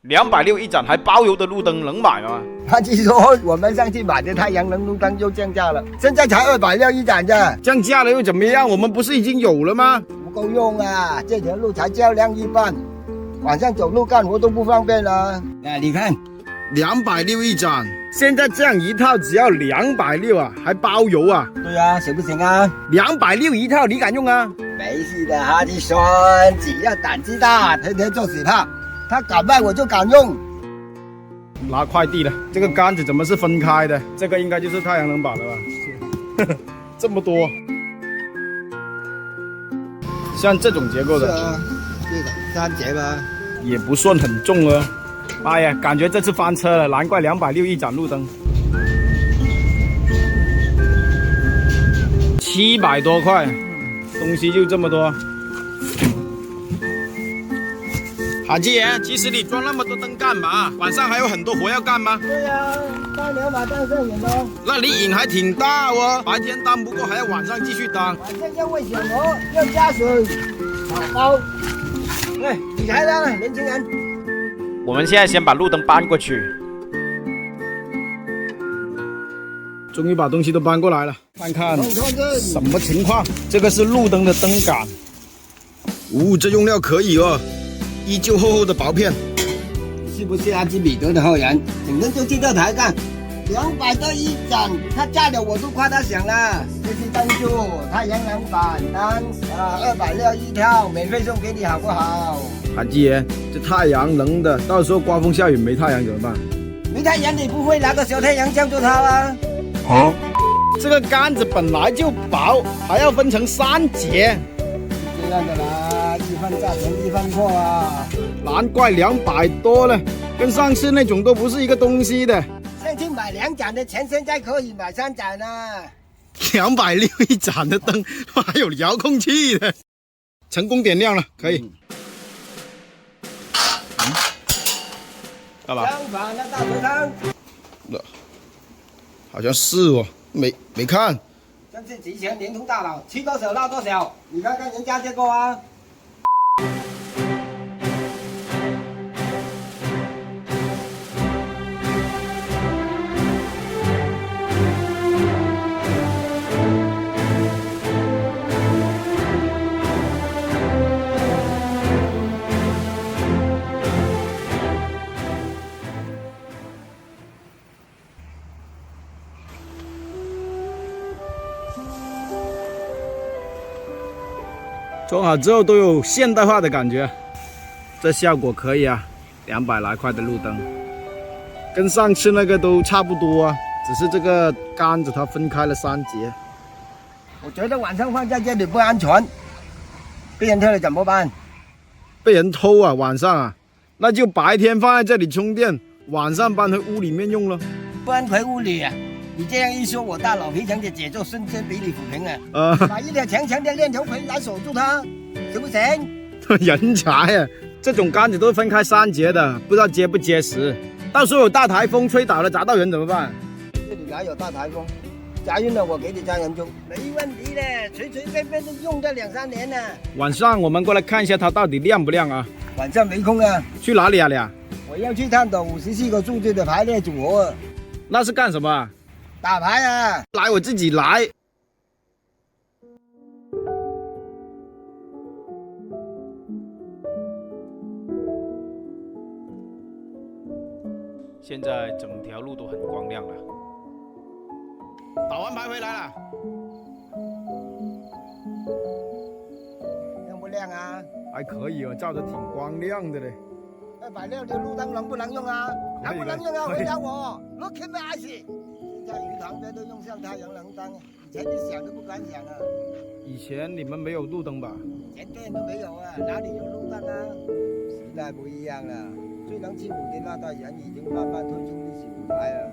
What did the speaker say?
260一盏还包邮的路灯能买吗？他据说我们上次买的太阳能路灯又降价了，现在才260一盏的。降价了又怎么样？我们不是已经有了吗？不够用啊，这条路才较量一半，晚上走路干活都不方便了。你看，260一盏，现在这样一套只要260啊，还包邮啊？对啊，行不行啊？260一套，你敢用啊？没事的，哈弟孙，只要胆子大，天天做死他敢卖我就敢用。拿快递了，这个杆子怎么是分开的？这个应该就是太阳能板了吧？这么多，像这种结构的，是啊，这个3节吧，也不算很重哦。哎呀，感觉这次翻车了，难怪260一盏路灯，700多块，东西就这么多。韩继爷，其实你装那么多灯干嘛？晚上还有很多活要干吗？对呀，当2把当摄影哦。那你瘾还挺大哦，白天当不过还要晚上继续当。晚上要喂小鹅，要加水，好包。哎，理财的年轻人。我们现在先把路灯搬过去。终于把东西都搬过来了，看看什么情况。这个是路灯的灯杆。这用料可以哦。依旧厚厚的薄片，是不是阿基米德的后人？整天就知道抬杠，200多一盏，他价的我都夸他响了。这是赞助太阳能板单260一套，免费送给你，好不好？韩继爷，这太阳能的，到时候刮风下雨没太阳怎么办？没太阳你不会拿个小太阳降住它啊？这个杆子本来就薄，还要分成3节。这样的啦，一分价钱一分货啊！难怪200多了，跟上次那种都不是一个东西的。上次买2盏的钱，现在可以买3盏啊！260一盏的灯，还有遥控器的，成功点亮了，可以。干嘛？相反的大水汤。好像是哦，没看。这是集权联通大佬，吃多少闹多少，你看看人家这个啊。装好之后都有现代化的感觉，这效果可以啊，200来块的路灯，跟上次那个都差不多啊，只是这个杆子它分开了3节。我觉得晚上放在这里不安全，被人偷了怎么办？被人偷啊？晚上啊？那就白天放在这里充电，晚上搬回屋里面用了。搬回屋里啊？你这样一说，我大脑皮层的节奏瞬间比你抚平了。把一条强强的链头盔来锁住它，行不行？人才啊！这种杆子都是分开3节的，不知道结不结实。到时候有大台风吹倒了砸到人怎么办？这里哪有大台风？加运了我给你加人工，没问题的，随随便便都用这2、3年了。晚上我们过来看一下它到底亮不亮啊？晚上没空啊。去哪里啊你啊？我要去探讨54个数字的排列组合。那是干什么啊？打牌啊！来，我自己来。现在整条路都很光亮了。打完牌回来了。亮不亮啊？还可以哦，照着挺光亮的嘞。260的路灯能不能用啊？能不能用啊？回答我。Look at my eyes。现在鱼塘边都用上太阳能灯，以前你想都不敢想啊。以前你们没有路灯吧？以前店都没有啊，哪里有路灯啊？时代不一样了，最能起舞的那代人已经慢慢退出历史舞台了。